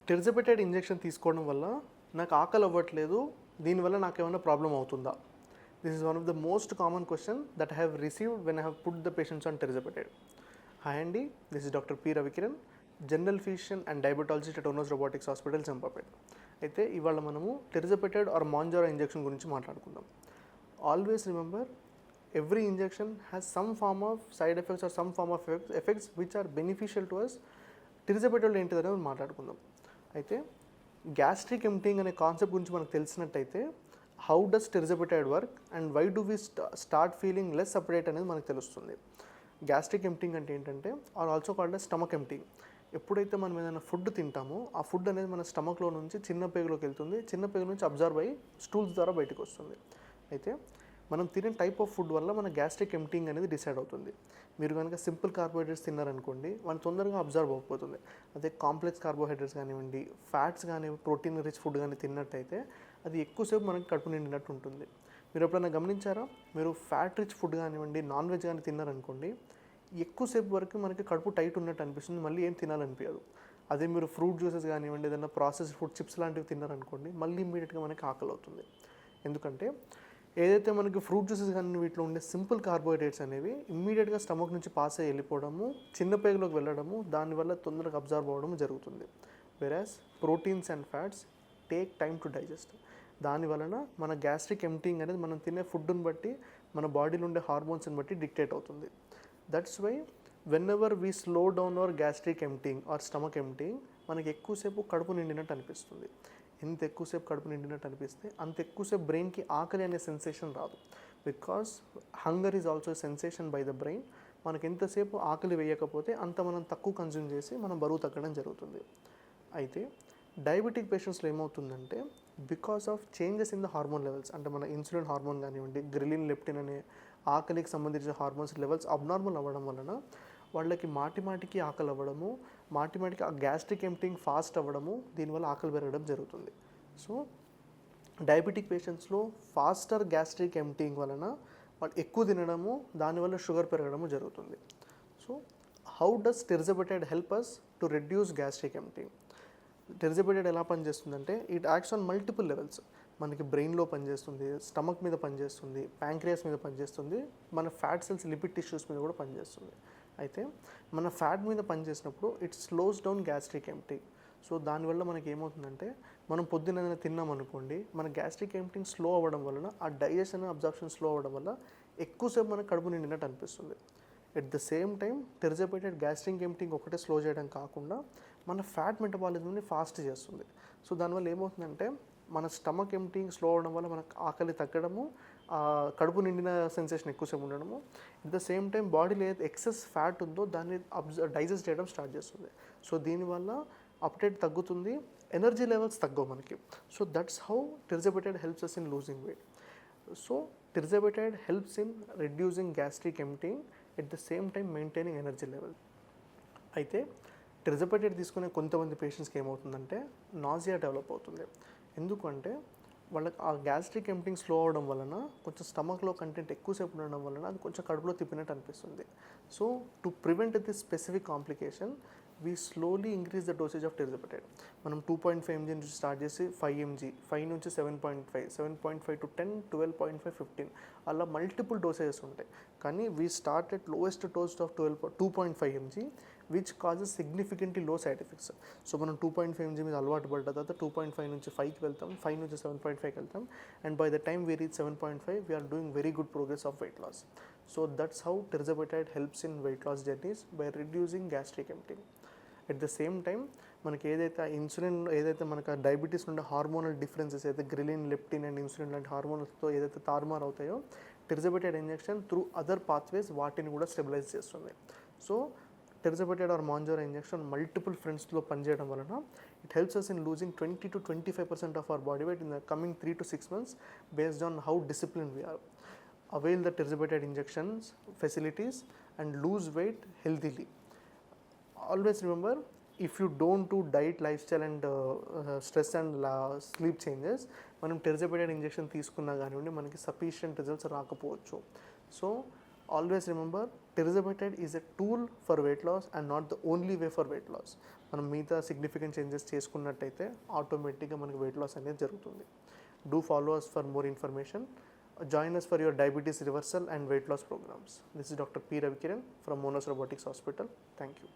టెర్జపెటైడ్ injection తీసుకోవడం వల్ల నాకు ఆకలి అవ్వట్లేదు, దీనివల్ల నాకేమైనా ప్రాబ్లం అవుతుందా? This is one of the most common question that I have received when I have put the patients on tirzepatide. Hi అండి, this is doctor P Ravikiran, general physician and diabetologist at ఓనోస్ robotics hospital Champapet. అయితే ఇవాళ మనము tirzepatide or Mounjaro injection గురించి మాట్లాడుకుందాం. Always remember, every injection has some form of side effects or some form of effects which are beneficial to us. Tirzepatide ఏంటిదని మనం మాట్లాడుకుందాం. అయితే గ్యాస్ట్రిక్ ఎంప్టింగ్ అనే కాన్సెప్ట్ గురించి మనకు తెలిసినట్టయితే how does tirzepatide work and why do we start feeling less appetite అనేది మనకు తెలుస్తుంది. గ్యాస్ట్రిక్ ఎంప్టింగ్ అంటే ఏంటంటే or also called stomach emptying. ఎప్పుడైతే మనం ఏదైనా ఫుడ్ తింటామో ఆ ఫుడ్ అనేది మన స్టమక్లో నుంచి చిన్న పేగులోకి వెళ్తుంది, చిన్న పేగు నుంచి అబ్జర్వ్ అయ్యి స్టూల్స్ ద్వారా బయటకు వస్తుంది. అయితే మనం తినే టైప్ ఆఫ్ ఫుడ్ వల్ల మన గ్యాస్ట్రిక్ ఎంప్టింగ్ అనేది డిసైడ్ అవుతుంది. మీరు కనుక సింపుల్ కార్బోహైడ్రేట్స్ తిన్నారనుకోండి, వాళ్ళు తొందరగా అబ్జర్వ్ అవ్వకపోతుంది. అదే కాంప్లెక్స్ కార్బోహైడ్రేట్స్ కానివ్వండి, ఫ్యాట్స్ కానీ, ప్రోటీన్ రిచ్ ఫుడ్ కానీ తిన్నట్టయితే అది ఎక్కువసేపు మనకి కడుపు నిండినట్టు ఉంటుంది. మీరు ఎప్పుడైనా గమనించారా? మీరు ఫ్యాట్ రిచ్ ఫుడ్ కానివ్వండి, నాన్ వెజ్ కానీ తిన్నారనుకోండి, ఎక్కువసేపు వరకు మనకి కడుపు టైట్ ఉన్నట్టు అనిపిస్తుంది, మళ్ళీ ఏం తినాలనిపించదు. అదే మీరు ఫ్రూట్ జ్యూసెస్ కానివ్వండి, ఏదైనా ప్రాసెస్డ్ ఫుడ్, చిప్స్ లాంటివి తిన్నారనుకోండి, మళ్ళీ ఇమీడియట్గా మనకి ఆకలి అవుతుంది. ఎందుకంటే ఏదైతే మనకి ఫ్రూట్ జ్యూసెస్ కానీ వీటిలో ఉండే సింపుల్ కార్బోహైడ్రేట్స్ అనేవి ఇమ్మీడియట్గా స్టమక్ నుంచి పాస్ అయ్యి వెళ్ళిపోవడము, చిన్న పేగులోకి వెళ్ళడము, దానివల్ల తొందరగా అబ్జర్వ్ అవ్వడం జరుగుతుంది. Whereas proteins and fats take time to digest. దానివలన మన గ్యాస్ట్రిక్ ఎంప్టింగ్ అనేది మనం తినే ఫుడ్ని బట్టి, మన బాడీలో ఉండే హార్మోన్స్ని బట్టి డిక్టేట్ అవుతుంది. That's why whenever we slow down our gastric emptying or stomach emptying, మనకి ఎక్కువసేపు కడుపు నిండినట్టు అనిపిస్తుంది. ఎంత ఎక్కువసేపు కడుపు నిండినట్టు అనిపిస్తే అంత ఎక్కువసేపు బ్రెయిన్కి ఆకలి అనే సెన్సేషన్ రాదు. Because hunger is also sensation by the brain. మనకి ఎంతసేపు ఆకలి వేయకపోతే అంత మనం తక్కువ కన్జ్యూమ్ చేసి మనం బరువు తగ్గడం జరుగుతుంది. అయితే డయాబెటిక్ పేషెంట్స్లో ఏమవుతుందంటే, because of changes in the hormone levels, అంటే మన ఇన్సులిన్ హార్మోన్ కానివ్వండి, గ్రిలిన్, లెప్టిన్ అనే ఆకలికి సంబంధించిన హార్మోన్స్ లెవెల్స్ అబ్నార్మల్ అవ్వడం వలన వాళ్ళకి మాటిమాటికి ఆకలి అవ్వడము, మాటిమాటికి ఆ గ్యాస్ట్రిక్ ఎంప్టింగ్ ఫాస్ట్ అవ్వడము, దీనివల్ల ఆకలి పెరగడం జరుగుతుంది. సో డయాబెటిక్ పేషెంట్స్లో ఫాస్టర్ గ్యాస్ట్రిక్ ఎంప్టింగ్ వలన వాళ్ళు ఎక్కువ తినడము, దానివల్ల షుగర్ పెరగడము జరుగుతుంది. So how does tirzepatide help us to reduce gastric emptying? Tirzepatide ఎలా పనిచేస్తుందంటే, it acts on multiple levels. మనకి బ్రెయిన్లో పనిచేస్తుంది, స్టమక్ మీద పనిచేస్తుంది, ప్యాంక్రియాస్ మీద పనిచేస్తుంది, మన ఫ్యాట్ సెల్స్, లిపిడ్ టిష్యూస్ మీద కూడా పనిచేస్తుంది. అయితే మన ఫ్యాట్ మీద పనిచేసినప్పుడు it slows down gastric emptying. So దానివల్ల మనకి ఏమవుతుందంటే, మనం పొద్దున్న ఏదైనా తిన్నాం అనుకోండి, మన గ్యాస్ట్రిక్ ఎంప్టింగ్ స్లో అవ్వడం వలన, ఆ డైజెషన్ అబ్జార్ప్షన్ స్లో అవ్వడం వల్ల ఎక్కువసేపు మనకు కడుపు నిండినట్టు అనిపిస్తుంది. At the same time tirzepatide gastric emptying ఒకటే స్లో చేయడం కాకుండా మన ఫ్యాట్ మెటబాలిజంని ఫాస్ట్ చేస్తుంది. సో దానివల్ల ఏమవుతుందంటే, మన స్టమక్ ఎంప్టింగ్ స్లో అవడం వల్ల మనకు ఆకలి తగ్గడము, కడుపు నిండిన సెన్సేషన్ ఎక్కువసేపు ఉండడము, ఎట్ ద సేమ్ టైం బాడీలో ఏదైతే ఎక్సెస్ ఫ్యాట్ ఉందో దాన్ని డైజెస్ట్ చేయడం స్టార్ట్ చేస్తుంది. సో దీనివల్ల అప్టైట్ తగ్గుతుంది, ఎనర్జీ లెవెల్స్ తగ్గవు మనకి. So that's how tirzepatide helps us in losing weight. So tirzepatide helps in reducing gastric emptying, at the same time maintaining energy level. అయితే టెర్జపెటైడ్ తీసుకునే కొంతమంది పేషెంట్స్కి ఏమవుతుందంటే నాజియా డెవలప్ అవుతుంది. ఎందుకంటే వాళ్ళకి ఆ గ్యాస్ట్రిక్ ఎంప్టింగ్ స్లో అవడం వలన, కొంచెం స్టమక్లో కంటెంట్ ఎక్కువసేపు ఉండడం వలన అది కొంచెం కడుపులో తిప్పినట్టు అనిపిస్తుంది. So to prevent this specific complication, we slowly increase the dosage of tirzepatide. మనం 2.5 mg నుంచి స్టార్ట్ చేసి 5 mg, 5 నుంచి 7.5, 7.5 to 10, 12.5, 15 అలా మల్టిపుల్ డోసేజెస్ ఉంటాయి. కానీ we start at lowest dose of 2.5 mg, which causes significantly లో సైడ్ ఎఫెక్ట్స్. సో మనం 2.5 mg మీద అలవాటు పడ్డ తర్వాత 2.5 నుంచి 5కి వెళ్తాం, 5 నుంచి 7.5కి వెళ్తాం, and by the time we reach 7.5, we are doing very good progress of weight loss. So that's how tirzepatide helps in weight loss journeys by reducing gastric emptying. At the same time మనకి ఏదైతే insulin, ఏదైతే మనకు diabetes నుండి hormonal differences అయితే ghrelin, leptin and insulin లాంటి హార్మోన్స్తో ఏదైతే తారుమారు అవుతాయో, tirzepatide injection through other pathways వాటిని కూడా స్టెబిలైజ్ చేస్తుంది. So tirzepatide or Mounjaro injection multiple ఫ్రంట్స్లో పనిచేయడం వలన it helps us in losing 20 to 25% of our body weight in the coming 3 to 6 months based on how discipline we are. Avail the tirzepatide injections facilities and lose weight healthily. Always remember, if you don't do diet, lifestyle and stress and sleep changes, మనం టెర్జపెటైడ్ injection తీసుకున్నా కానివ్వండి మనకి sufficient results రాకపోవచ్చు. So always remember tirzepatide is a tool for weight loss and not the only way for weight loss. మనం మిగతా significant changes చేసుకున్నట్టయితే ఆటోమేటిక్గా మనకి వెయిట్ లాస్ అనేది జరుగుతుంది. Do follow us for more information. Join us for your diabetes reversal and weight loss programs. This is Dr. P. Ravikiran from Monos Robotics Hospital. Thank you.